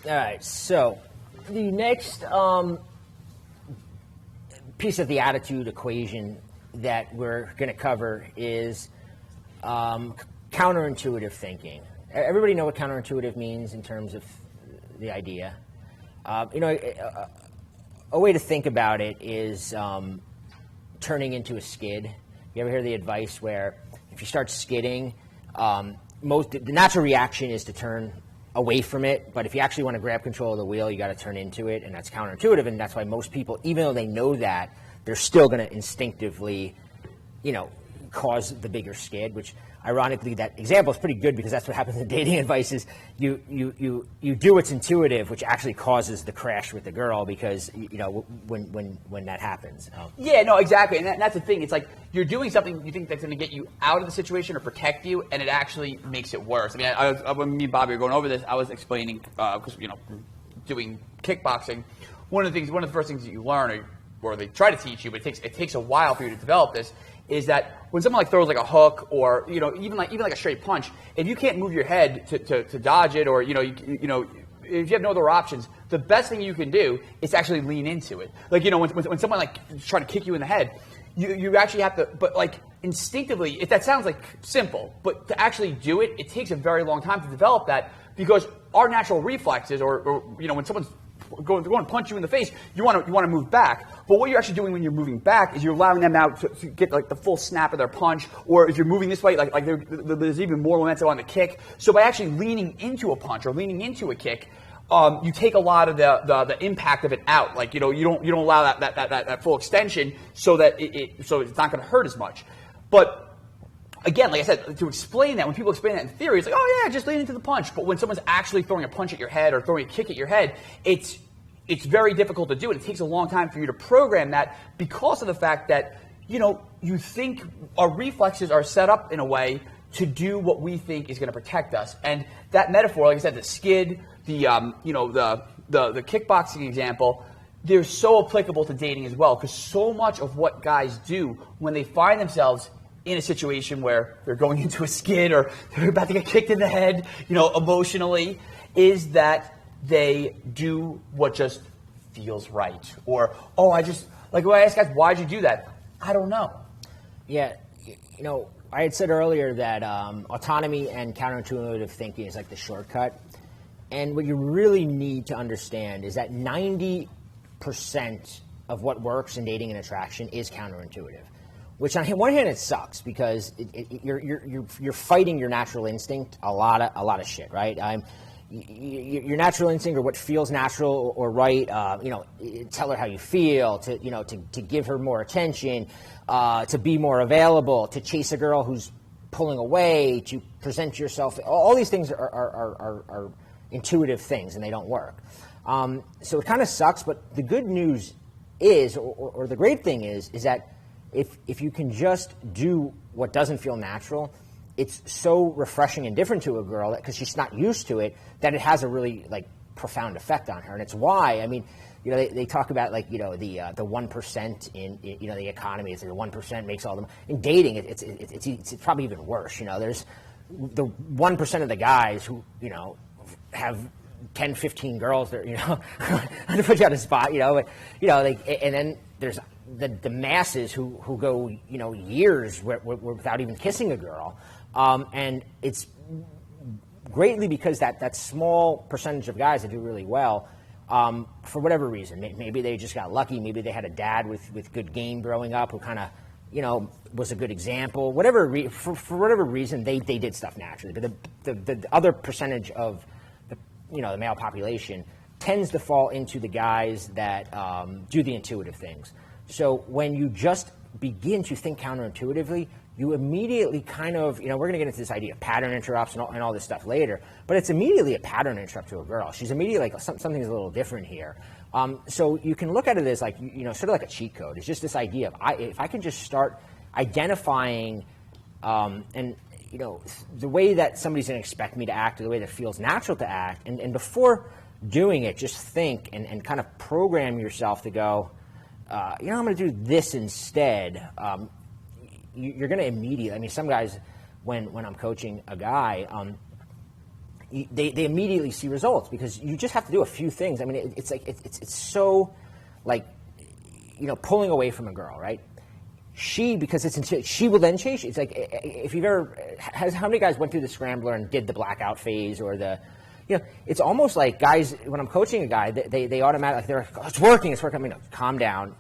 All right, so the next piece of the attitude equation that we're going to cover is counterintuitive thinking. Everybody know what counterintuitive means in terms of the idea. A way to think about it is turning into a skid. You ever hear the advice where if you start skidding, the natural reaction is to turn away from it, but if you actually want to grab control of the wheel, you got to turn into it, and that's counterintuitive, and that's why most people, even though they know that, they're still going to instinctively, cause the bigger skid, which ironically that example is pretty good because that's what happens in dating advice is you do what's intuitive, which actually causes the crash with the girl because when that happens. Yeah, no, exactly, and that's the thing. It's like you're doing something you think that's going to get you out of the situation or protect you, and it actually makes it worse. I mean, when me and Bobby were going over this, I was explaining because doing kickboxing. One of the first things that you learn, or they try to teach you, but it takes a while for you to develop this, is that when someone throws like a hook or even like a straight punch, if you can't move your head to dodge it, or if you have no other options, the best thing you can do is actually lean into it. Like when someone is trying to kick you in the head, you actually have to. But like instinctively, that sounds like simple, but to actually do it, it takes a very long time to develop that because our natural reflexes, or when someone's going to punch you in the face, you want to move back. But what you're actually doing when you're moving back is you're allowing them now to get like the full snap of their punch. Or if you're moving this way, like there's even more momentum on the kick. So by actually leaning into a punch or leaning into a kick, you take a lot of the impact of it out. Like you don't allow that full extension so that so it's not going to hurt as much. But again, like I said, to explain that, when people explain that in theory, it's like, oh yeah, just lean into the punch. But when someone's actually throwing a punch at your head or throwing a kick at your head, it's very difficult to do, and it takes a long time for you to program that because of the fact that, you think our reflexes are set up in a way to do what we think is going to protect us. And that metaphor, like I said, the skid, the kickboxing example, they're so applicable to dating as well, because so much of what guys do when they find themselves in a situation where they're going into a skid or they're about to get kicked in the head, emotionally, is that they do what just feels right. Or, I just, like when I ask guys, why'd you do that? I don't know. Yeah, I had said earlier that autonomy and counterintuitive thinking is like the shortcut. And what you really need to understand is that 90% of what works in dating and attraction is counterintuitive. Which on one hand it sucks because you're fighting your natural instinct a lot of shit, right? Your natural instinct, or what feels natural or right, tell her how you feel, to give her more attention, to be more available, to chase a girl who's pulling away, to present yourself. All these things are intuitive things, and they don't work. So it kind of sucks, but the good news is, or the great thing is that if you can just do what doesn't feel natural, it's so refreshing and different to a girl because she's not used to it, that it has a really profound effect on her. And it's why, they talk about the 1% in the economy. It's like the 1% makes all the money. In dating, it's probably even worse. There's the 1% of the guys who have 10, 15 girls. That to put you on the spot. And then there's the masses who go years without even kissing a girl. And it's greatly because that small percentage of guys that do really well, for whatever reason. Maybe they just got lucky. Maybe they had a dad with good game growing up who kind of, was a good example. For whatever reason, they did stuff naturally. But the other percentage of the male population tends to fall into the guys that do the intuitive things. So when you just begin to think counterintuitively, you immediately kind of, we're going to get into this idea of pattern interrupts and all this stuff later, but it's immediately a pattern interrupt to a girl. She's immediately like, something's a little different here. So you can look at it as like, sort of like a cheat code. It's just this idea of, if I can just start identifying, the way that somebody's going to expect me to act, or the way that feels natural to act, and before doing it, just think and kind of program yourself to go, I'm going to do this instead. You're going to immediately, some guys, when I'm coaching a guy, they immediately see results because you just have to do a few things. I mean, it's like it's so like, you know, pulling away from a girl, right? She will then chase you. It's like, if you've ever how many guys went through the scrambler and did the blackout phase or the, you know, it's almost like guys, when I'm coaching a guy, they automatically, like, they're like, oh, it's working. I mean, no, calm down.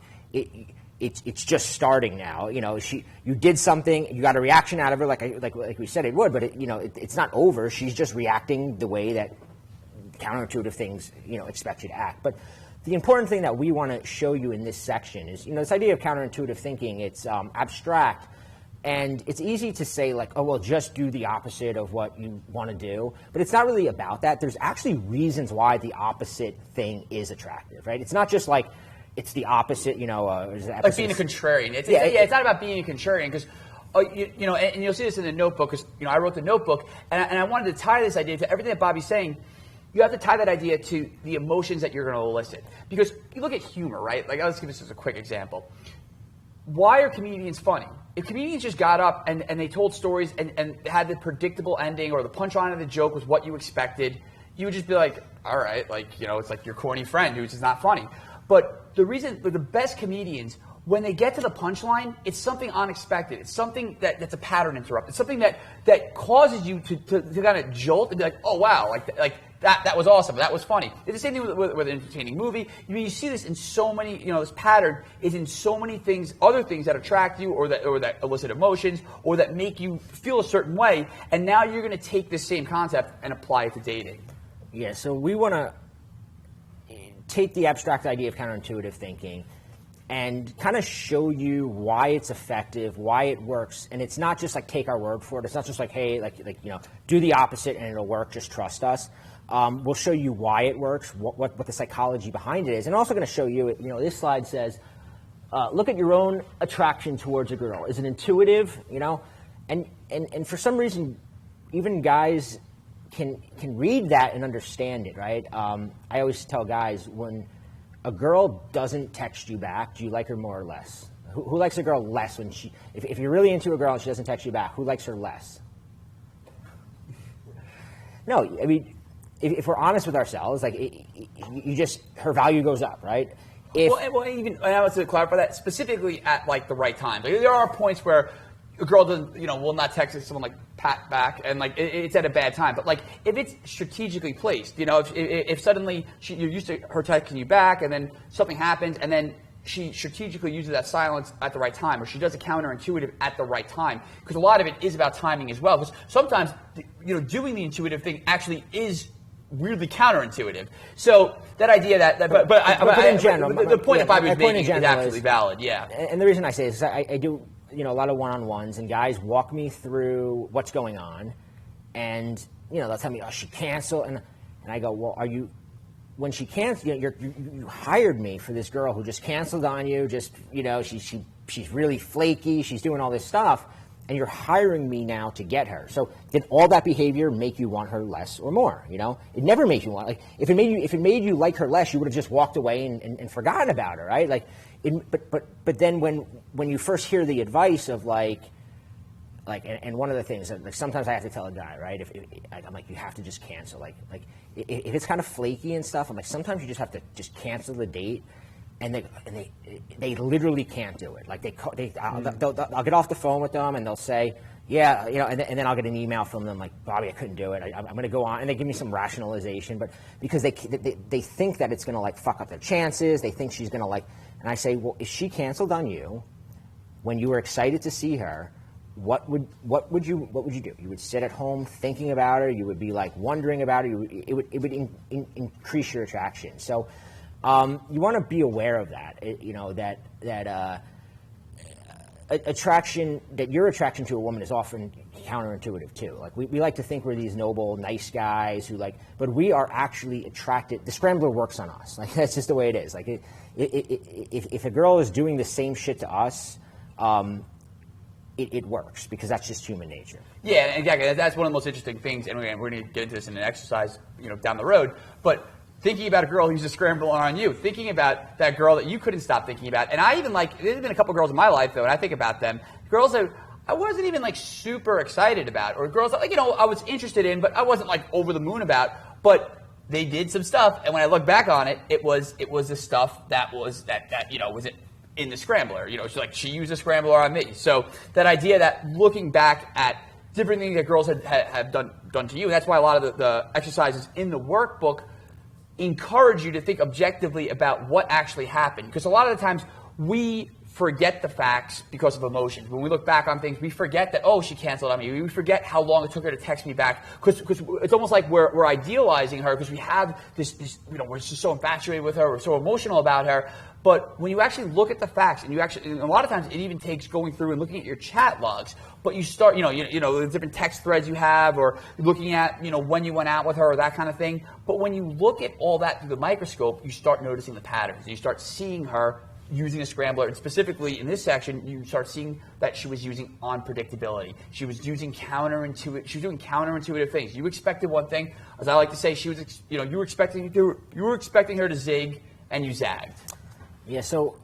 It's just starting now. You know, you did something, you got a reaction out of her, like we said it would, but it's not over. She's just reacting the way that counterintuitive things, you know, expect you to act. But the important thing that we want to show you in this section is, you know, this idea of counterintuitive thinking. It's abstract, and it's easy to say, like, oh, well, just do the opposite of what you want to do. But it's not really about that. There's actually reasons why the opposite thing is attractive, right? It's not just like it's the opposite, you know. Like being a contrarian. It's not about being a contrarian, because, you know, and you'll see this in the notebook, because, you know, I wrote the notebook, and I wanted to tie this idea to everything that Bobby's saying. You have to tie that idea to the emotions that you're going to elicit. Because you look at humor, right? Like, let's give this as a quick example. Why are comedians funny? If comedians just got up and they told stories and had the predictable ending, or the punchline of the joke was what you expected, you would just be like, all right, like, you know, it's like your corny friend who's just not funny. But the reason, the best comedians, when they get to the punchline, it's something unexpected. It's something that's a pattern interrupt. It's something that causes you to kind of jolt and be like, oh, wow, like that was awesome. That was funny. It's the same thing with an entertaining movie. I mean, you see this in so many, you know, this pattern is in so many things, other things that attract you, or that elicit emotions, or that make you feel a certain way. And now you're going to take this same concept and apply it to dating. Yeah, so we want to take the abstract idea of counterintuitive thinking and kind of show you why it's effective, why it works. And it's not just like take our word for it. It's not just like, hey, like you know, do the opposite and it'll work, just trust us. We'll show you why it works, what the psychology behind it is. And also going to show you, you know, this slide says, look at your own attraction towards a girl. Is it intuitive, you know? And for some reason, even guys can read that and understand it, right? I always tell guys, when a girl doesn't text you back, do you like her more or less? Who likes a girl less when if you're really into a girl and she doesn't text you back, who likes her less? No, I mean, if we're honest with ourselves, like, you just, her value goes up, right? Well, even, and I want to clarify that, specifically at, like, the right time. Like, there are points where a girl doesn't, you know, will not text someone like Pat back, and like it's at a bad time. But like, if it's strategically placed, you know, if suddenly you're used to her texting you back, and then something happens, and then she strategically uses that silence at the right time, or she does a counterintuitive at the right time, because a lot of it is about timing as well. Because sometimes, you know, doing the intuitive thing actually is weirdly counterintuitive. So that idea but in general, the point that Bobby was making is absolutely valid. Yeah. And the reason I say this is I do, you know, a lot of one-on-ones, and guys walk me through what's going on, and, you know, they'll tell me, oh, she canceled, and I go, well, are you, when she canceled, you know, you hired me for this girl who just canceled on you, just, you know, she's really flaky, she's doing all this stuff, and you're hiring me now to get her. So did all that behavior make you want her less or more? You know, it never makes you want, like, if it made you like her less, you would have just walked away and forgotten about her, right? Like, but then when you first hear the advice of like, and one of the things that, like, sometimes I have to tell a guy, right? If I'm like, you have to just cancel. Like if it's kind of flaky and stuff, I'm like, sometimes you just have to just cancel the date. And they literally can't do it. Like I'll get off the phone with them, and they'll say, yeah, you know, and then I'll get an email from them like, Bobby, I couldn't do it. I'm going to go on, and they give me some rationalization, but because they think that it's going to, like, fuck up their chances. They think she's going to, like, and I say, well, if she canceled on you when you were excited to see her, what would you do? You would sit at home thinking about her. You would be, like, wondering about her. It would increase your attraction. So. You want to be aware of that, you know, that attraction, that your attraction to a woman is often counterintuitive too. Like, we like to think we're these noble, nice guys who, like, but we are actually attracted. The scrambler works on us. Like, that's just the way it is. Like, if a girl is doing the same shit to us, it works, because that's just human nature. Yeah, exactly. That's one of the most interesting things, and we're going to get into this in an exercise, you know, down the road, but thinking about a girl who's a scrambler on you, thinking about that girl that you couldn't stop thinking about. And I even, like, there's been a couple girls in my life, though, and I think about them, girls that I wasn't even like super excited about, or girls like, I was interested in, but I wasn't like over the moon about. But they did some stuff, and when I look back on it, it was the stuff that was in the scrambler. She used a scrambler on me. So that idea that looking back at different things that girls have done to you, and that's why a lot of the exercises in the workbook encourage you to think objectively about what actually happened. Because a lot of the times we forget the facts because of emotions. When we look back on things, we forget that, she canceled on me. We forget how long it took her to text me back, because it's almost like we're idealizing her, because we have this we're just so infatuated with her, we're so emotional about her. But when you actually look at the facts, and a lot of times it even takes going through and looking at your chat logs, but you start, the different text threads you have, or looking at, when you went out with her, or that kind of thing. But when you look at all that through the microscope, you start noticing the patterns, and you start seeing her using a scrambler, and specifically in this section, you start seeing that she was using unpredictability. She was using counterintuitive things. You expected one thing, as I like to say, she was, you were expecting her to zig, and you zagged. Yeah. So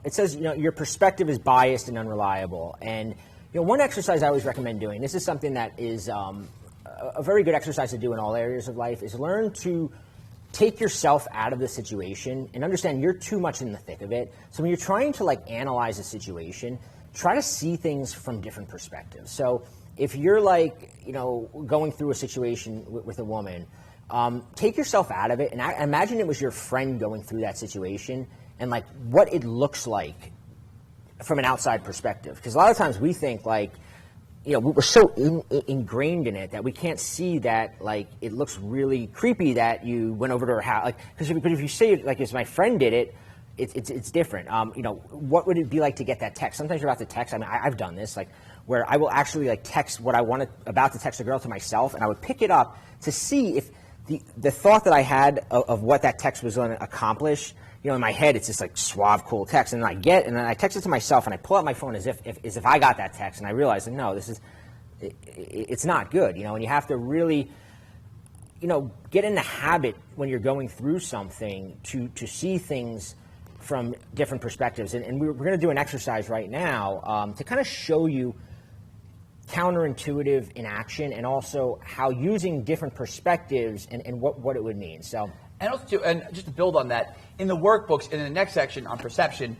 it says, your perspective is biased and unreliable, and one exercise I always recommend doing. This is something that is a very good exercise to do in all areas of life. Is learn to take yourself out of the situation and understand you're too much in the thick of it. So when you're trying to analyze a situation, try to see things from different perspectives. So if you're going through a situation with a woman, take yourself out of it and imagine it was your friend going through that situation and what it looks like from an outside perspective. Because a lot of times we think we're so ingrained in it that we can't see that it looks really creepy that you went over to her house. Because if you say it as my friend did it, it's different. What would it be like to get that text? Sometimes you're about to text. I mean, I've done this where I will actually text what I wanted about to text a girl to myself, and I would pick it up to see if the thought that I had of what that text was going to accomplish. In my head, it's this suave, cool text, and then I text it to myself, and I pull out my phone as if I got that text, and I realize that no, it's not good, and you have to really, get in the habit when you're going through something to see things from different perspectives, and we're going to do an exercise right now to kind of show you counterintuitive in action, and also how using different perspectives and what it would mean. So. And also, and just to build on that, in the workbooks, in the next section on perception,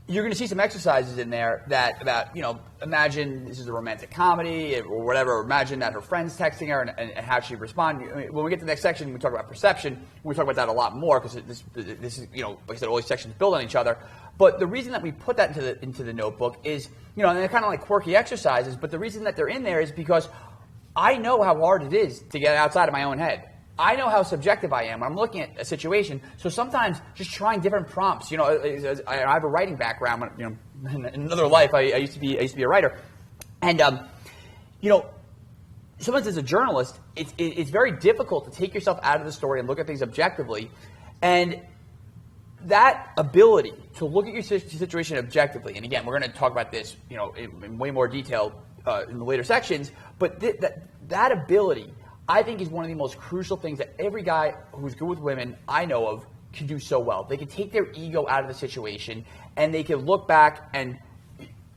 you're going to see some exercises in there that imagine this is a romantic comedy or whatever. Imagine that her friend's texting her and how she'd respond. When we get to the next section, we talk about perception. We talk about that a lot more because this is, like I said, all these sections build on each other. But the reason that we put that into the notebook is, and they're kind of like quirky exercises, but the reason that they're in there is because I know how hard it is to get outside of my own head. I know how subjective I am when I'm looking at a situation. So sometimes just trying different prompts. I have a writing background. In another life, I used to be a writer, and sometimes as a journalist, it's very difficult to take yourself out of the story and look at things objectively, and that ability to look at your situation objectively. And again, we're going to talk about this, in way more detail in the later sections. But that ability, I think, is one of the most crucial things that every guy who's good with women I know of can do so well. They can take their ego out of the situation, and they can look back and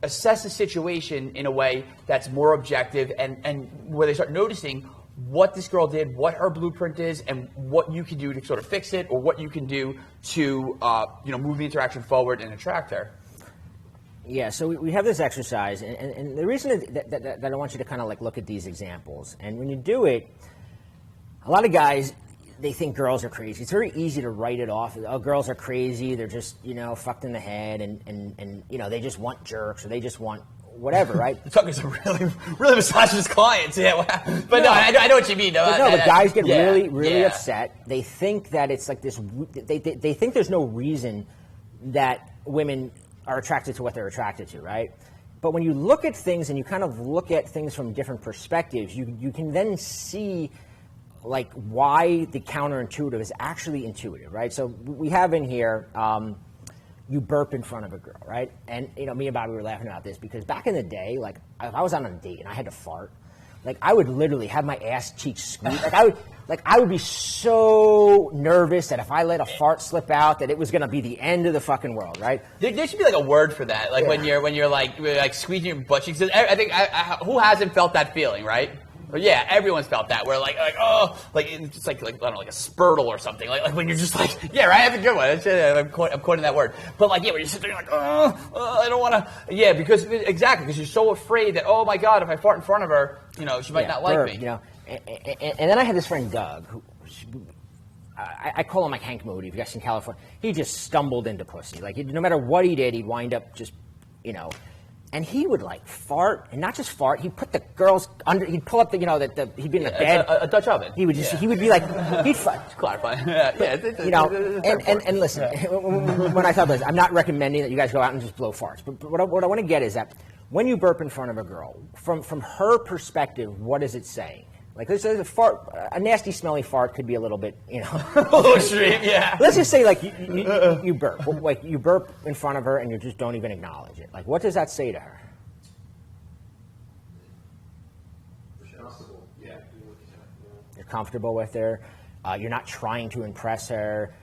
assess the situation in a way that's more objective, and where they start noticing what this girl did, what her blueprint is, and what you can do to sort of fix it, or what you can do to move the interaction forward and attract her. Yeah, so we have this exercise, and the reason that I want you to kind of look at these examples, and when you do it, a lot of guys, they think girls are crazy. It's very easy to write it off. Oh, girls are crazy. They're just, fucked in the head, and they just want jerks, or they just want whatever, right? The talking some really misogynist clients, yeah. But no, I know what you mean. But guys get really upset. They think that it's like this. They think there's no reason that women are attracted to what they're attracted to, right? But when you look at things and you kind of look at things from different perspectives, you can then see why the counterintuitive is actually intuitive, right? So we have in here, you burp in front of a girl, right? And me and Bobby were laughing about this because back in the day, if I was on a date and I had to fart, I would literally have my ass cheeks squeezed. like I would be so nervous that if I let a fart slip out, that it was going to be the end of the fucking world, right? There should be like a word for that, like when you're like squeezing your butt cheeks. I think who hasn't felt that feeling, right? Yeah, everyone's felt that. Where like oh, like it's just like I don't know, like a spurtle or something. Like when you're just like, yeah, right. That's a good one. I'm quoting that word. But like, yeah, when you sit there, you're like, I don't want to. Yeah, because you're so afraid that, oh my God, if I fart in front of her, she might not like me. You know, and then I had this friend Doug, who I call him like Hank Moody. If you guys in California, he just stumbled into pussy. Like no matter what he did, he'd wind up just, And he would like fart, and not just fart. He'd put the girls under. He'd pull up the, he'd be in the bed. A Dutch oven. He would just. He would be like. He'd fart. Clarify. And listen. When I thought this, I'm not recommending that you guys go out and just blow farts. But what I want to get is that when you burp in front of a girl, from her perspective, what is it saying? Like there's a fart, a nasty, smelly fart could be a little bit, a little extreme, yeah. Let's just say like you burp, like you burp in front of her and you just don't even acknowledge it. Like what does that say to her? Yeah. You're comfortable with her. You're not trying to impress her.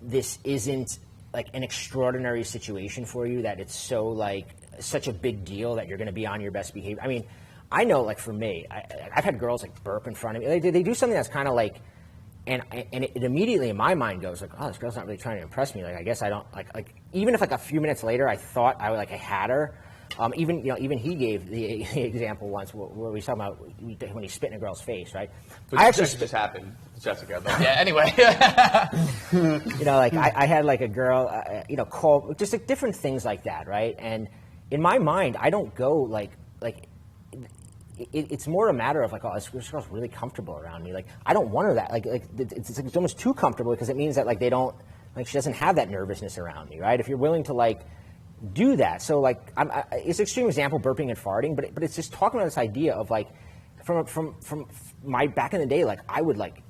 This isn't like an extraordinary situation for you that it's so like such a big deal that you're going to be on your best behavior. I mean. I know, like for me, I've had girls like burp in front of me. They do something that's kind of like, and it immediately in my mind goes like, oh, this girl's not really trying to impress me. Like I guess I don't like even if like a few minutes later I thought I had her. Even he gave the example once where we talking about when he spit in a girl's face, right? I actually just happened, Jessica. But yeah, anyway. I had like a girl, call just like different things like that, right? And in my mind, I don't go like. It's more a matter of like, oh, this girl's really comfortable around me. Like, I don't want her that. It's almost too comfortable because it means that like they don't, like she doesn't have that nervousness around me, right? If you're willing to like do that, so like it's an extreme example, burping and farting, but it's just talking about this idea of like from my back in the day, like I would like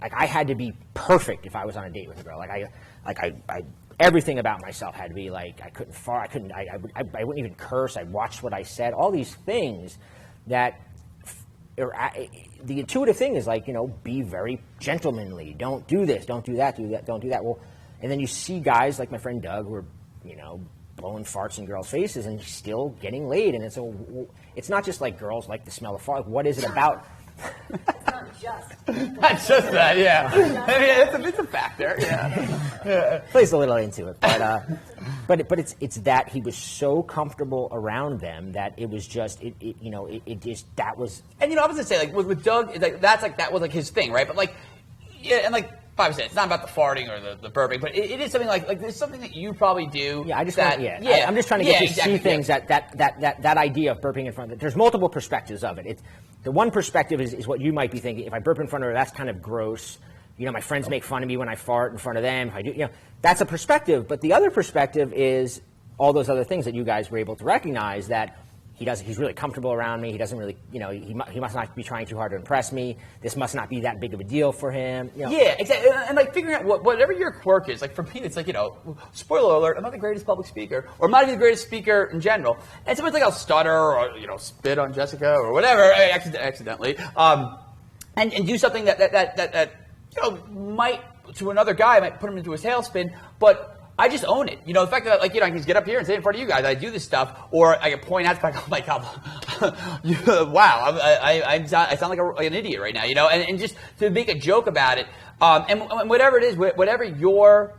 I had to be perfect if I was on a date with a girl. I everything about myself had to be like I couldn't fart, I wouldn't even curse. I watched what I said. All these things. That the intuitive thing is like, be very gentlemanly. Don't do this. Don't do that. Don't do that. Well, and then you see guys like my friend Doug who are, blowing farts in girls' faces and still getting laid. And it's not just like girls like the smell of fart. Like, what is it about? Not just that, yeah. I mean, it's a factor, yeah. Plays a little into it, but it's that he was so comfortable around them that it was just it just that was. And I was gonna say like with Doug, that was like his thing, right? But like, yeah, and like Bob said, it's not about the farting or the burping, but it is something like there's something that you probably do. Yeah, I'm just trying to get you to see things that idea of burping in front of. There's multiple perspectives of it. The one perspective is what you might be thinking. If I burp in front of her, that's kind of gross. My friends make fun of me when I fart in front of them. If I do, that's a perspective. But the other perspective is all those other things that you guys were able to recognize that he's really comfortable around me. He doesn't really, he must not be trying too hard to impress me. This must not be that big of a deal for him. Yeah, exactly. And like figuring out whatever your quirk is, like for me, it's like, spoiler alert, I'm not the greatest public speaker, or I'm not even the greatest speaker in general. And sometimes like I'll stutter or, spit on Jessica or whatever, accidentally, and do something that might, to another guy, might put him into a tailspin, but I just own it. The fact that, I can just get up here and say in front of you guys, I do this stuff, or I can point out the fact, oh my God, wow, I sound like an idiot right now, and just to make a joke about it, and whatever it is, whatever your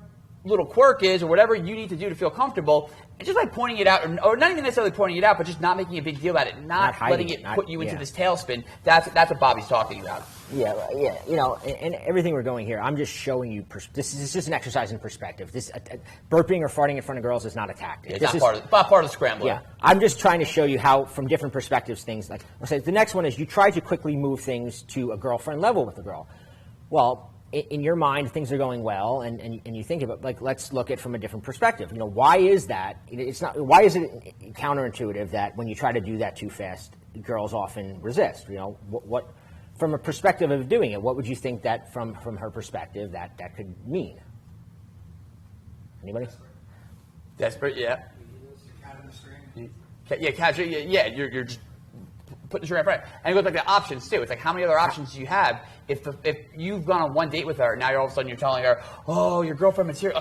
little quirk is, or whatever you need to do to feel comfortable, and just like pointing it out, or not even necessarily pointing it out, but just not making a big deal about it, not letting it put you into this tailspin. That's what Bobby's talking about. Yeah, and everything we're going here, I'm just showing you. This is just an exercise in perspective. This burping or farting in front of girls is not a tactic. It's not part of the scrambler. Yeah, I'm just trying to show you how, from different perspectives, things like. I'll say the next one is you try to quickly move things to a girlfriend level with the girl. Well, in your mind, things are going well, and you think of it like, let's look at it from a different perspective. Why is that? It's not. Why is it counterintuitive that when you try to do that too fast, girls often resist? What from a perspective of doing it, what would you think that from her perspective that could mean? Anybody? Desperate, yeah. Yeah, casual. Yeah. You're just put the sugar in front. And it goes like the options too. It's like how many other options do you have if you've gone on one date with her, now you're all of a sudden you're telling her, oh, your girlfriend is here.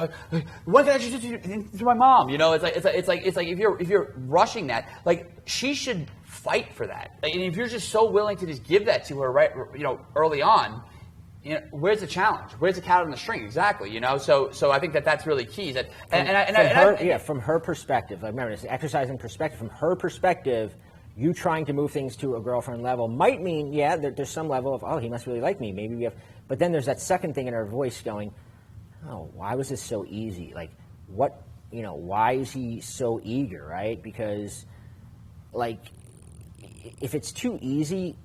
What can I just do to my mom? You know, it's like if you're rushing that, like she should fight for that. Like, and if you're just so willing to just give that to her right, early on. Where's the challenge? Where's the cat on the string? Exactly. So I think that's really key. From her perspective, like remember, it's exercising perspective. From her perspective, you trying to move things to a girlfriend level might mean, there's some level of, oh, he must really like me. Maybe we have, but then there's that second thing in her voice going, oh, why was this so easy? Like, what, why is he so eager, right? Because, like, if it's too easy,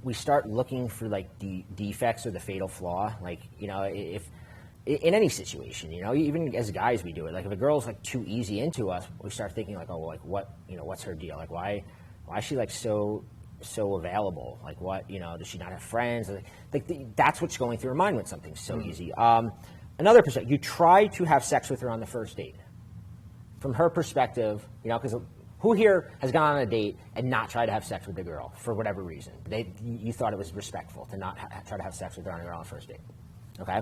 we start looking for like the defects or the fatal flaw. Like, if in any situation, even as guys we do it. Like if a girl's like too easy into us, we start thinking like, oh, like what, what's her deal? Like why is she like so available? Like what, does she not have friends? That's what's going through her mind when something's so easy. Another perspective, you try to have sex with her on the first date. From her perspective, because who here has gone on a date and not tried to have sex with the girl for whatever reason? You thought it was respectful to not try to have sex with her on the first date, okay?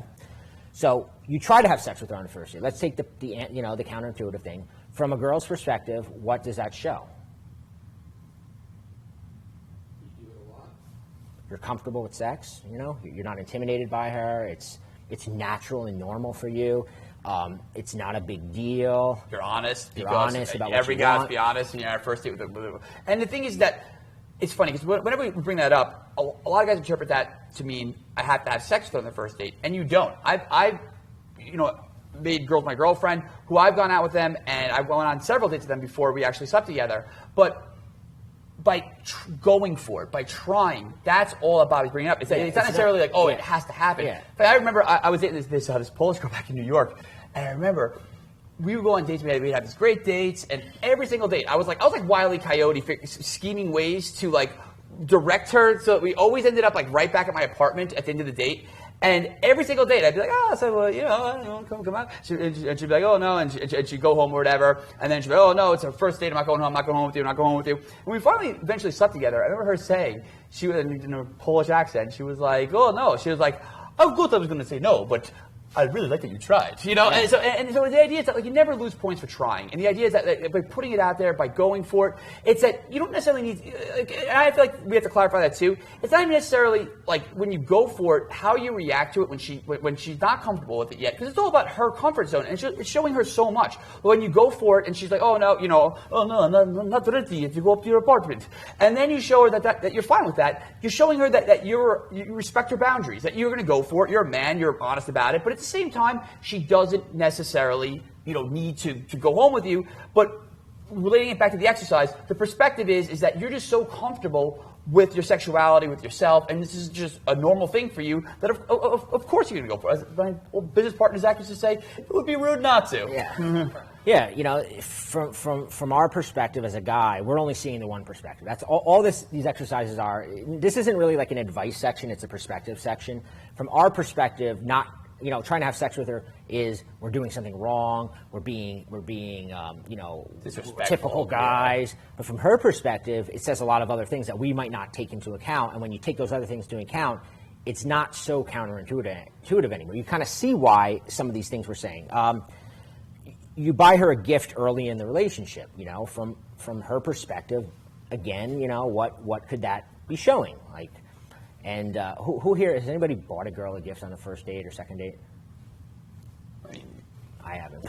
So you try to have sex with her on the first date. Let's take the counterintuitive thing. From a girl's perspective, what does that show? You do it a lot. You're comfortable with sex, You're not intimidated by her. It's natural and normal for you. It's not a big deal. You're honest. You're honest about every what you guy has want. to be honest. Our first date with and the thing is that it's funny because whenever we bring that up, a lot of guys interpret that to mean I have to have sex with her on the first date, and you don't. I've made girls my girlfriend who I've gone out with them, and I went on several dates with them before we actually slept together. But by going for it, by trying, that's all Bobby's bringing up. It's not necessarily like, it has to happen. Yeah. But I remember I was dating this Polish girl back in New York, and I remember we would go on dates. We'd have these great dates, and every single date, I was like Wile E. Coyote, scheming ways to like direct her, so that we always ended up like right back at my apartment at the end of the date. And every single date, I'd be like, come out. And she'd be like, oh, no. And she'd go home or whatever. And then she'd be like, oh, no, it's our first date. I'm not going home. I'm not going home with you. I'm not going home with you. And we finally eventually slept together. I remember her saying, she was in a Polish accent, she was like, oh, no. She was like, of course I was going to say no, but I really like that you tried, Yeah. And so the idea is that like you never lose points for trying, and the idea is that by putting it out there, by going for it, it's that you don't necessarily need. And I feel like we have to clarify that too. It's not even necessarily like when you go for it, how you react to it when she's not comfortable with it yet, because it's all about her comfort zone, and it's showing her so much. But when you go for it, and she's like, oh no, I'm not ready if you go up to your apartment, and then you show her that you're fine with that. You're showing her that you respect her boundaries, that you're going to go for it. You're a man. You're honest about it, but at the same time, she doesn't necessarily, need to go home with you. But relating it back to the exercise, the perspective is that you're just so comfortable with your sexuality, with yourself, and this is just a normal thing for you that of course you're going to go for it. As my old business partner Zach used to say, it would be rude not to. Yeah. Yeah, from our perspective as a guy, we're only seeing the one perspective. That's all these exercises are. This isn't really like an advice section, it's a perspective section. From our perspective, not trying to have sex with her is we're doing something wrong. We're being typical guys. Yeah. But from her perspective, it says a lot of other things that we might not take into account. And when you take those other things into account, it's not so counterintuitive anymore. You kind of see why some of these things we're saying. You buy her a gift early in the relationship. From her perspective, again, what could that be showing? Like. And who here, has anybody bought a girl a gift on the first date or second date? I mean, I haven't.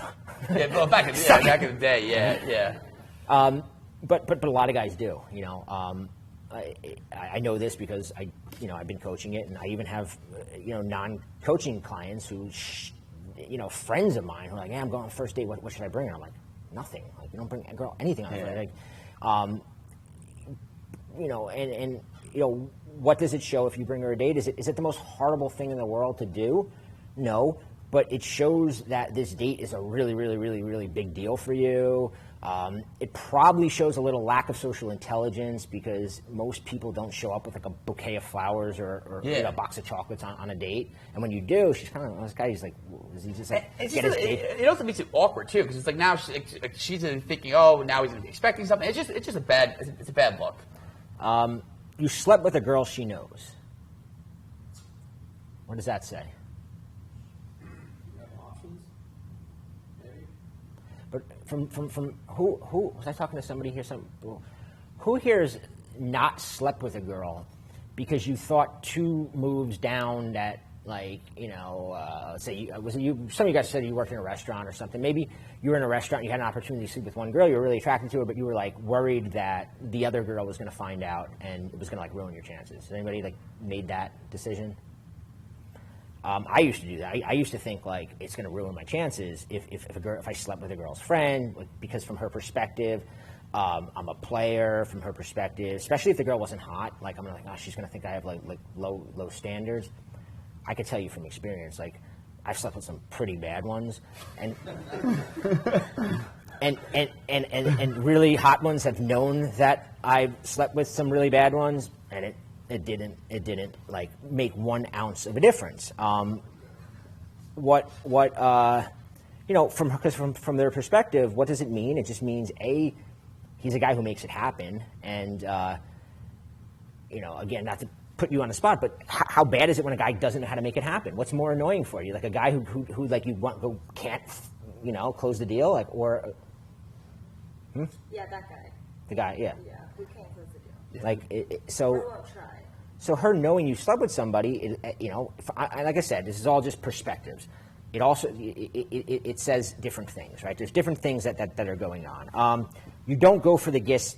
Yeah, well, back in the day, yeah. But a lot of guys do, I know this because I've been coaching it, and I even have, non-coaching clients who, friends of mine who are like, I'm going on a first date, what should I bring her? I'm like, nothing. Like, you don't bring a girl anything on the first date. What does it show if you bring her a date? Is it the most horrible thing in the world to do? No, but it shows that this date is a really, really, really, really big deal for you. It probably shows a little lack of social intelligence because most people don't show up with like a bouquet of flowers or a box of chocolates on a date. And when you do, she's kind of, this guy, he's like, is he just like, get his date? It also makes it awkward too because it's like now she's thinking, oh, now he's going to be expecting something. It's just a bad look. you slept with a girl she knows. What does that say? You have options, maybe. But from who was I talking to somebody here? Who here has not slept with a girl because you thought 2 moves down that, like, let's say some of you guys said you worked in a restaurant or something. Maybe you were in a restaurant, you had an opportunity to sleep with one girl, you were really attracted to her, but you were like worried that the other girl was going to find out and it was going to like ruin your chances. Has anybody like made that decision? I used to do that. I used to think like it's going to ruin my chances if I slept with a girl's friend, like, because from her perspective, I'm a player. From her perspective, especially if the girl wasn't hot, like I'm like, oh, she's going to think I have like low standards. I could tell you from experience, like I've slept with some pretty bad ones, and and really hot ones have known that I've slept with some really bad ones, and it didn't like make 1 ounce of a difference. From their perspective, what does it mean? It just means he's a guy who makes it happen, and again, not to put you on the spot, but how bad is it when a guy doesn't know how to make it happen? What's more annoying for you, like a guy who like can't close the deal, like, or Yeah, that guy. the guy, yeah. Yeah, who can't close the deal. Like Or won't try. So her knowing you slept with somebody, like I said, this is all just perspectives. It also it says different things, right? There's different things that are going on. You don't go for the kiss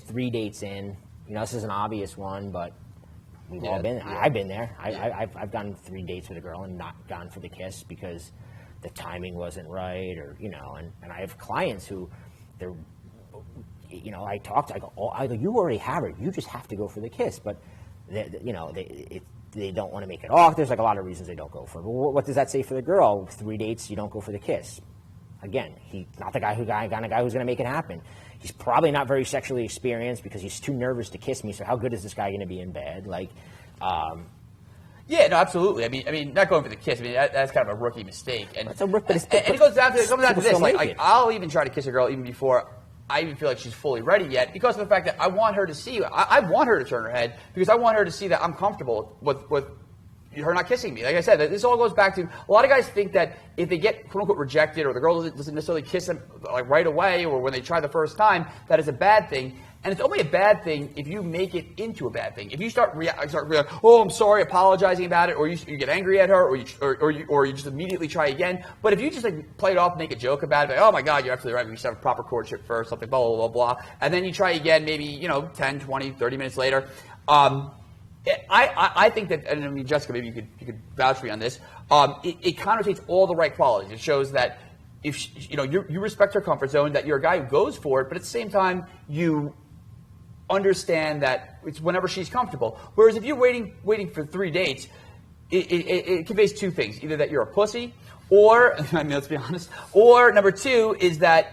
3 dates in. This is an obvious one, but we've all been. Yeah. I've been there. I've gone 3 dates with a girl and not gone for the kiss because the timing wasn't right, or and I have clients who they're. I talk to. I go. You already have her. You just have to go for the kiss, but. They don't want to make it off. There's like a lot of reasons they don't go for it. But what does that say for the girl? 3 dates, you don't go for the kiss. Again, he's not the guy who's going to make it happen. He's probably not very sexually experienced because he's too nervous to kiss me. So how good is this guy going to be in bed? Like, yeah, no, absolutely. I mean, not going for the kiss. I mean, that's kind of a rookie mistake. And that's a rookie. And it comes down to this. Like, I'll even try to kiss a girl even before I even feel like she's fully ready yet, because of the fact that I want her to see. I want her to turn her head because I want her to see that I'm comfortable with her not kissing me. Like I said, this all goes back to a lot of guys think that if they get quote unquote rejected or the girl doesn't necessarily kiss them like right away or when they try the first time, that is a bad thing. And it's only a bad thing if you make it into a bad thing. If you start oh, I'm sorry, apologizing about it, or you get angry at her, or you just immediately try again. But if you just like play it off, make a joke about it, like, oh my God, you're absolutely right, we should have a proper courtship first, something, blah, blah, blah, blah. And then you try again, maybe, 10, 20, 30 minutes later. I think that, and I mean, Jessica, maybe you could vouch for me on this. It connotates all the right qualities. It shows that if you respect her comfort zone, that you're a guy who goes for it, but at the same time you understand that it's whenever she's comfortable. Whereas if you're waiting for 3 dates, it conveys 2 things: either that you're a pussy, or I mean, let's be honest, or number 2 is that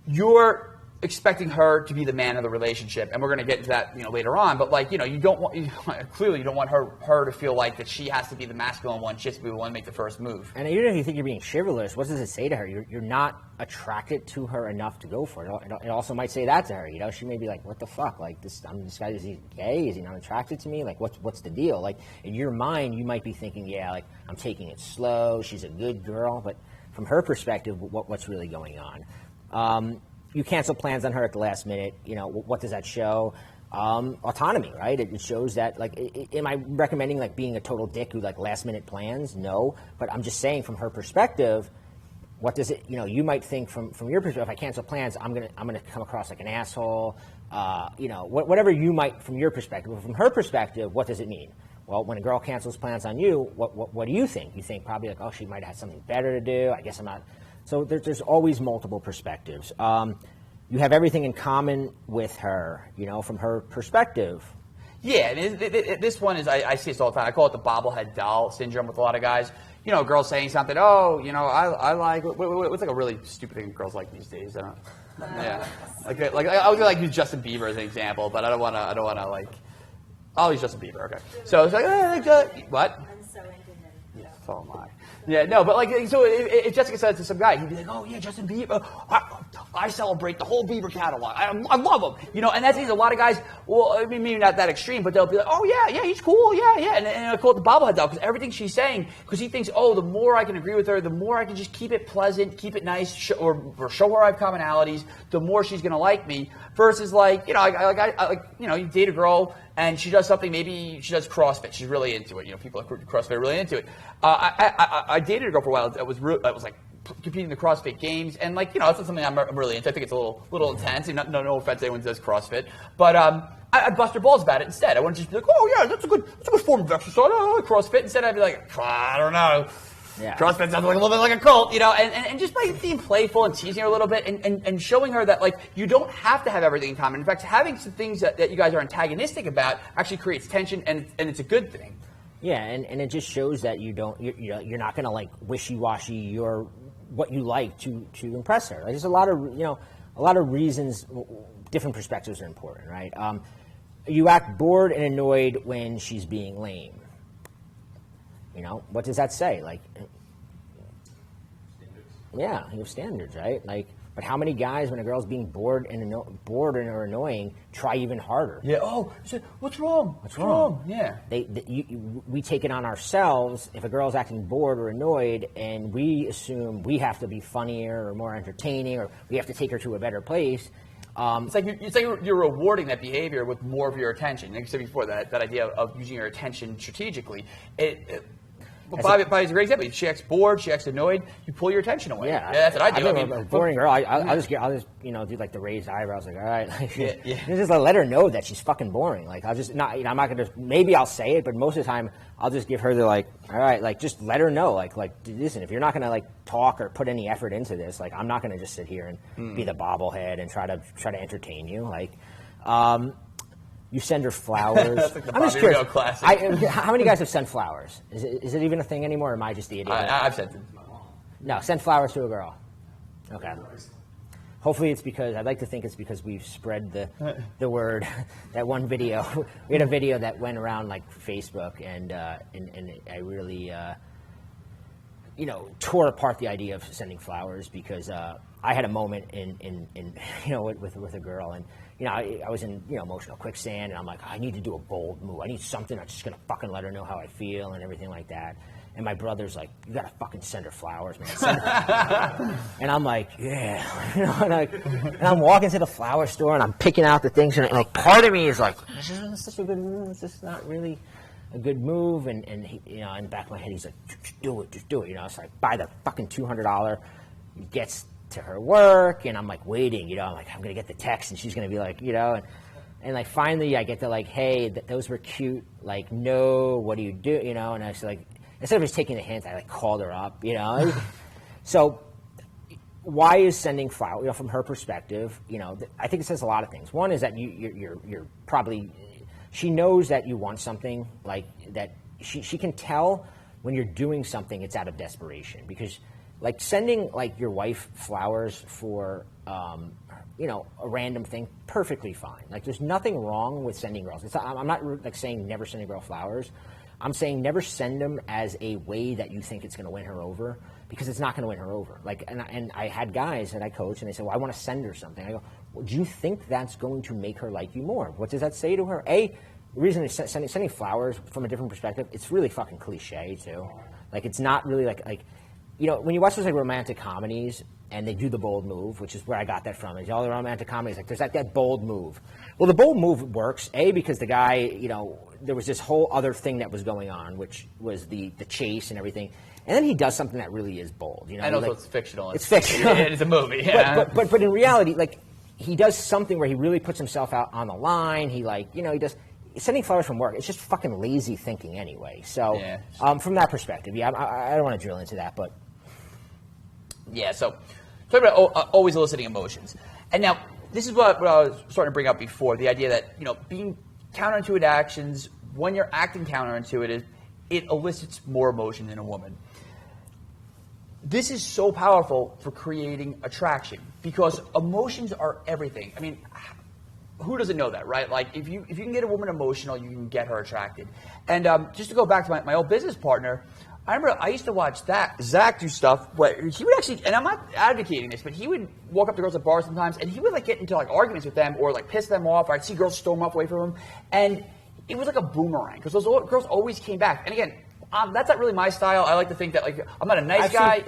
you're expecting her to be the man of the relationship, and we're going to get into that later on. But like you don't want clearly you don't want her to feel like that she has to be the masculine one, she has to be the one to make the first move. And even if you think you're being chivalrous, what does it say to her? You're not attracted to her enough to go for it. It also might say that to her. She may be like, what the fuck? Like this guy, is he gay? Is he not attracted to me? Like what's the deal? Like in your mind, you might be thinking, yeah, like I'm taking it slow. She's a good girl, but from her perspective, what's really going on? You cancel plans on her at the last minute. What does that show? Autonomy, right? It shows that, like, am I recommending like being a total dick who like last minute plans? No, but I'm just saying from her perspective, what does it? You might think from your perspective, if I cancel plans, I'm gonna come across like an asshole. Whatever you might from your perspective. But from her perspective, what does it mean? Well, when a girl cancels plans on you, what do you think? You think probably like, oh, she might have something better to do. I guess I'm not. So there's always multiple perspectives. You have everything in common with her, from her perspective. Yeah, and this one is, I see this all the time. I call it the bobblehead doll syndrome with a lot of guys. Girls saying something, I like, what's like a really stupid thing girls like these days? I don't yeah. Like I would like use Justin Bieber as an example, but I don't want to like, I'll use Justin Bieber, okay. So it's like, what? I'm so into him. Yeah, so am I. Yeah, no, but like, so if Jessica said to some guy, he'd be like, "Oh yeah, Justin Bieber, I celebrate the whole Bieber catalog. I love him." You know, and that's a lot of guys. Well, I mean, maybe not that extreme, but they'll be like, "Oh yeah, he's cool, yeah," and I call it the bobblehead out because everything she's saying, because he thinks, "Oh, the more I can agree with her, the more I can just keep it pleasant, keep it nice, or show her I have commonalities, the more she's gonna like me." Versus like, you know, you date a girl. And she does something, maybe she does CrossFit. She's really into it. You know, people at CrossFit are really into it. I dated a girl for a while that was like competing in the CrossFit games. And like, you know, it's not something I'm really into. I think it's a little intense. And no offense to anyone who does CrossFit. But I'd bust her balls about it instead. I wouldn't just be like, "Oh yeah, that's a good form of exercise. I like CrossFit." Instead, I'd be like, "I don't know. Yeah. CrossFit sounds like a little bit like a cult," you know, and just by being playful and teasing her a little bit and showing her that, like, you don't have to have everything in common. In fact, having some things that you guys are antagonistic about actually creates tension, and it's a good thing. Yeah, and it just shows that you're not going to, like, wishy-washy your what you like to impress her. Like, there's a lot of reasons, different perspectives are important, right? You act bored and annoyed when she's being lame. You know, what does that say? Like, yeah, you have standards, right? Like, but how many guys, when a girl's being bored or annoying, try even harder? Yeah. Oh, what's wrong? What's wrong? Yeah. We take it on ourselves if a girl's acting bored or annoyed, and we assume we have to be funnier or more entertaining, or we have to take her to a better place. It's like you're rewarding that behavior with more of your attention. Like you said before, that idea of using your attention strategically. Bobby's a great example. If she acts bored, she acts annoyed, you pull your attention away. Yeah, that's what I do. I mean, a boring girl, I'll just do like the raised eyebrows, like, all right, like, yeah. Just let her know that she's fucking boring. Like, I'll just not, I'm not gonna. Maybe I'll say it, but most of the time, I'll just give her the, like, all right, like, just let her know, like, listen, if you're not gonna, like, talk or put any effort into this, like, I'm not gonna just sit here and be the bobblehead and try to entertain you, like. You send her flowers. That's like the I'm just Bobby curious. Rio classic. How many guys have sent flowers? Is it even a thing anymore, or am I just the idiot? I've sent them. No, send flowers to a girl. Okay. Hopefully it's because, I'd like to think it's because we've spread the word. That one video, we had a video that went around like Facebook, and I really, tore apart the idea of sending flowers because I had a moment in with a girl, and I was in emotional quicksand, and I'm like, I need to do a bold move. I need something that's just gonna fucking let her know how I feel and everything like that. And my brother's like, you gotta fucking send her flowers, man. Send her. And I'm like, yeah, and I'm walking to the flower store and I'm picking out the things, and like part of me is like, this is such a good move. It's just not really a good move. And he, in the back of my head, he's like, just do it. It's like, buy the fucking $200. He gets to her work, and I'm like waiting, I'm like, I'm gonna get the text, and she's gonna be like, and like finally I get to like, hey, those were cute, like, no, what do you do, and I was like, instead of just taking the hint, I like called her up, So why is sending flowers, from her perspective, I think it says a lot of things. One is that you're probably, she knows that you want something, like that she can tell when you're doing something it's out of desperation, because like sending like your wife flowers for a random thing, perfectly fine. Like there's nothing wrong with sending girls. I'm not like saying never send a girl flowers. I'm saying never send them as a way that you think it's going to win her over, because it's not going to win her over. Like, and I had guys that I coach, and they said, well, I want to send her something. I go, well, do you think that's going to make her like you more? What does that say to her? The reason is sending flowers from a different perspective, it's really fucking cliche too. Like it's not really like when you watch those like romantic comedies and they do the bold move, which is where I got that from, is all the romantic comedies, like there's that bold move. Well, the bold move works, because the guy, there was this whole other thing that was going on, which was the chase and everything. And then he does something that really is bold. And also it's fictional. It's fictional. It's a movie. Yeah. But in reality, like he does something where he really puts himself out on the line. He he does. Sending flowers from work, it's just fucking lazy thinking anyway. So from that perspective, I don't want to drill into that, but. Yeah, so talking about always eliciting emotions. And now, this is what I was starting to bring up before, the idea that, being counterintuitive actions, when you're acting counterintuitive, it elicits more emotion in a woman. This is so powerful for creating attraction, because emotions are everything. I mean, who doesn't know that, right? Like, if you can get a woman emotional, you can get her attracted. And just to go back to my old business partner, I remember I used to watch Zach do stuff where he would actually, and I'm not advocating this, but he would walk up to girls at bars sometimes, and he would like get into like arguments with them or like piss them off. Or I'd see girls storm off away from him, and it was like a boomerang because those girls always came back. And again, that's not really my style. I like to think that like I'm not a nice guy.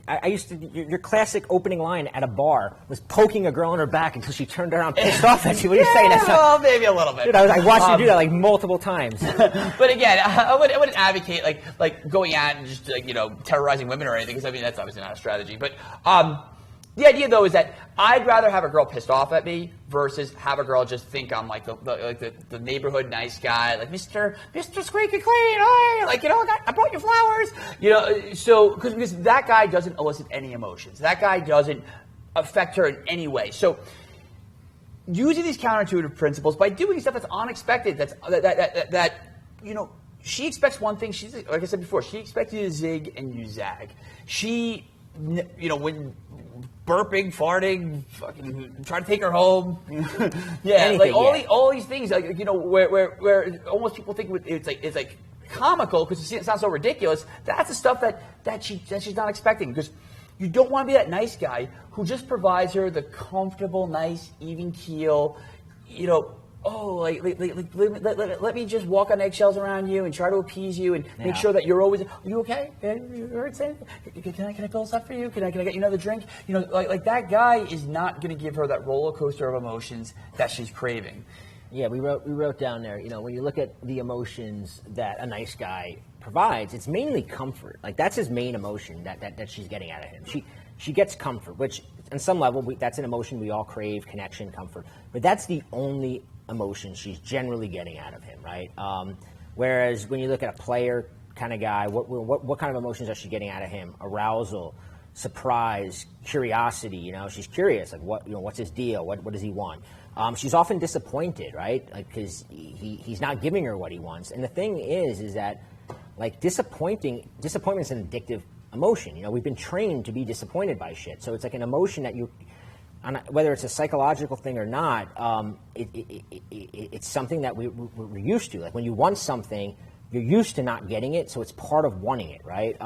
I used to. Your classic opening line at a bar was poking a girl in her back until she turned around pissed off at you. What are you saying? That's well, maybe a little bit. Dude, I watched you do that like multiple times. But again, I wouldn't advocate like going out and just like, terrorizing women or anything, because I mean that's obviously not a strategy. But the idea though is that I'd rather have a girl pissed off at me versus have a girl just think I'm like the neighborhood nice guy, like Mr. Squeaky Clean, hey, like I brought you flowers, so because that guy doesn't elicit any emotions, that guy doesn't affect her in any way. So using these counterintuitive principles by doing stuff that's unexpected, that she expects one thing. She's like I said before, she expects you to zig and you zag. She, when burping, farting, fucking trying to take her home, Anything, all these things, where almost people think it's like comical because it sounds so ridiculous. That's the stuff that she's not expecting, because you don't want to be that nice guy who just provides her the comfortable, nice, even keel, let me just walk on eggshells around you and try to appease you and make sure that you're always, are you okay? You heard saying? Can I fill this up for you? Can I get you another drink? Like that guy is not going to give her that roller coaster of emotions that she's craving. Yeah, we wrote down there, when you look at the emotions that a nice guy provides, it's mainly comfort. Like that's his main emotion that she's getting out of him. She gets comfort, which on some level, that's an emotion we all crave, connection, comfort. But that's the only emotion she's generally getting out of him, right? Whereas when you look at a player kind of guy, what kind of emotions are she getting out of him? Arousal, surprise, curiosity. She's curious, like what's his deal? What does he want? She's often disappointed, right? Like because he's not giving her what he wants. And the thing is that like disappointment's an addictive emotion. We've been trained to be disappointed by shit, so it's like an emotion that you. Whether it's a psychological thing or not, it's something that we're used to. Like when you want something, you're used to not getting it, so it's part of wanting it, right?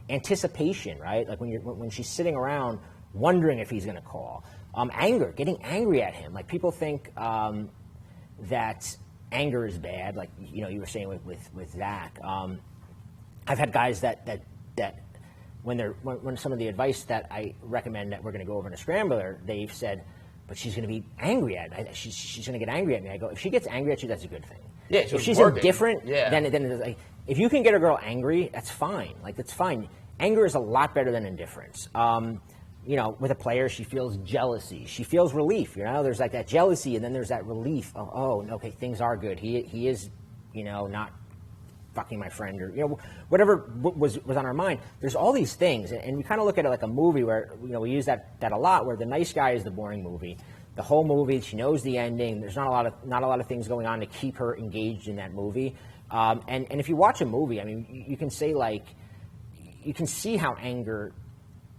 Anticipation, right? Like when she's sitting around wondering if he's going to call. Anger, getting angry at him. Like people think that anger is bad. Like you were saying with Zach. I've had guys that. When some of the advice that I recommend that we're going to go over in a scrambler, they've said, but she's going to be angry at me. She's going to get angry at me. I go, if she gets angry at you, that's a good thing. Yeah, if she's indifferent, then it's like, if you can get a girl angry, that's fine. Like that's fine. Anger is a lot better than indifference. With a player, she feels jealousy. She feels relief. There's like that jealousy, and then there's that relief. Okay, things are good. He is, not fucking my friend, or whatever was on our mind. There's all these things, and we kind of look at it like a movie where we use that a lot, where the nice guy is the boring movie. The whole movie, she knows the ending. There's not a lot of things going on to keep her engaged in that movie. And if you watch a movie, I mean, you can say like you can see how anger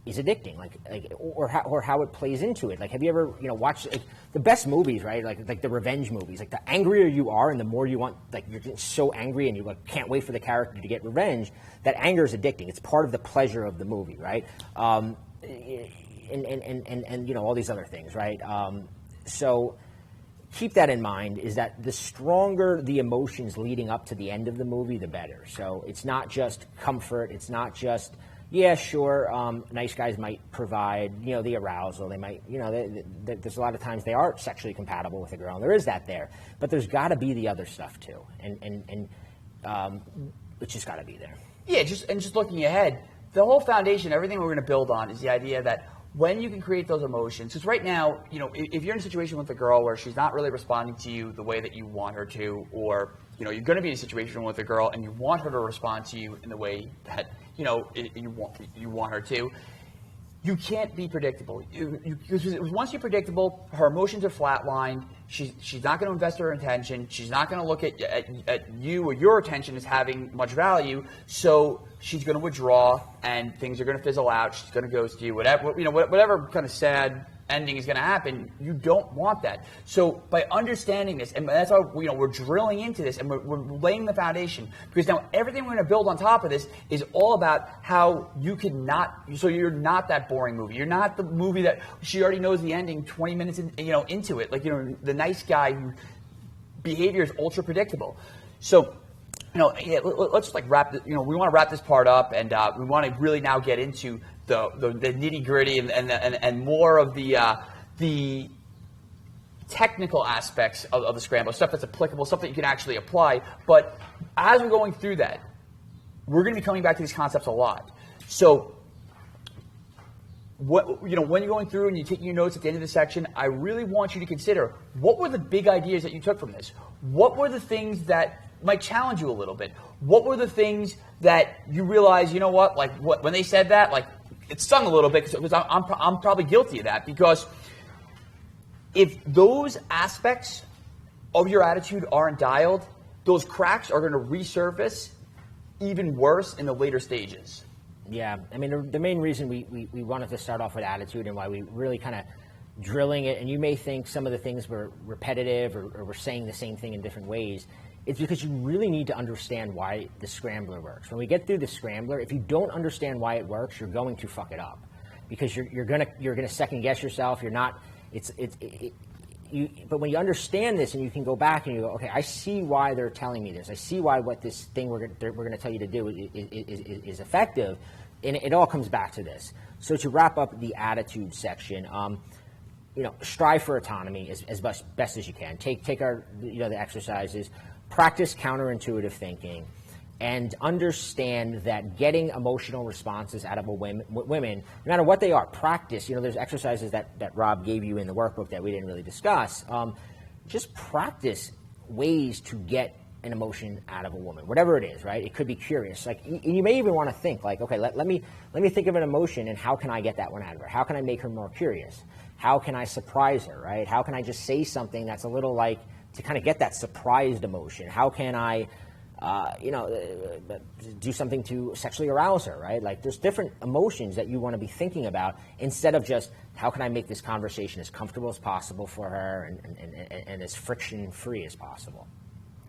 is addicting, or how it plays into it. Like, have you ever watched the best movies, right? Like the revenge movies. Like the angrier you are, and the more you want, like you're getting so angry, and you can't wait for the character to get revenge. That anger is addicting. It's part of the pleasure of the movie, right? And all these other things, right? So keep that in mind. Is that the stronger the emotions leading up to the end of the movie, the better. So it's not just comfort. It's not just yeah, sure. Nice guys might provide, the arousal. They might, there's a lot of times they are sexually compatible with a girl, and there is that there. But there's got to be the other stuff too, and it's just got to be there. Yeah, just looking ahead, the whole foundation, everything we're going to build on is the idea that when you can create those emotions, because right now, if you're in a situation with a girl where she's not really responding to you the way that you want her to, or you're going to be in a situation with a girl and you want her to respond to you in the way that you want her to, you can't be predictable. Once you're predictable, her emotions are flatlined. She's not going to invest her attention. She's not going to look at you or your attention as having much value. So she's going to withdraw, and things are going to fizzle out. She's going to ghost you. Whatever kind of sad ending is going to happen. You don't want that. So by understanding this, and that's why we're drilling into this, and we're laying the foundation, because now everything we're going to build on top of this is all about how you can not. So you're not that boring movie. You're not the movie that she already knows the ending 20 minutes into it. Like the nice guy who behavior is ultra predictable. So. Let's just wrap. We want to wrap this part up, and we want to really now get into the nitty gritty and more of the technical aspects of the scramble, stuff that's applicable, stuff that you can actually apply. But as we're going through that, we're going to be coming back to these concepts a lot. So, when you're going through and you're taking your notes at the end of the section, I really want you to consider what were the big ideas that you took from this. What were the things that might challenge you a little bit? What were the things that you realize, when they said that, it stung a little bit, because I'm probably guilty of that, because if those aspects of your attitude aren't dialed, those cracks are going to resurface even worse in the later stages. Yeah, I mean, the main reason we wanted to start off with attitude, and why we really kind of drilling it, and you may think some of the things were repetitive or we're saying the same thing in different ways, it's because you really need to understand why the scrambler works. When we get through the scrambler, if you don't understand why it works, you're going to fuck it up, because you're gonna second guess yourself. You're not. But when you understand this and you can go back and you go, okay, I see why they're telling me this. I see why what this thing we're going to tell you to do is effective, and it all comes back to this. So to wrap up the attitude section. Strive for autonomy as best as you can. Take our the exercises. Practice counterintuitive thinking, and understand that getting emotional responses out of women, no matter what they are, practice. There's exercises that Rob gave you in the workbook that we didn't really discuss. Just practice ways to get an emotion out of a woman, whatever it is, right? It could be curious. You may even want to think okay, let me think of an emotion, and how can I get that one out of her? How can I make her more curious? How can I surprise her, right? How can I just say something that's a little to kind of get that surprised emotion? How can I, do something to sexually arouse her, right? There's different emotions that you want to be thinking about, instead of just how can I make this conversation as comfortable as possible for her and as friction-free as possible.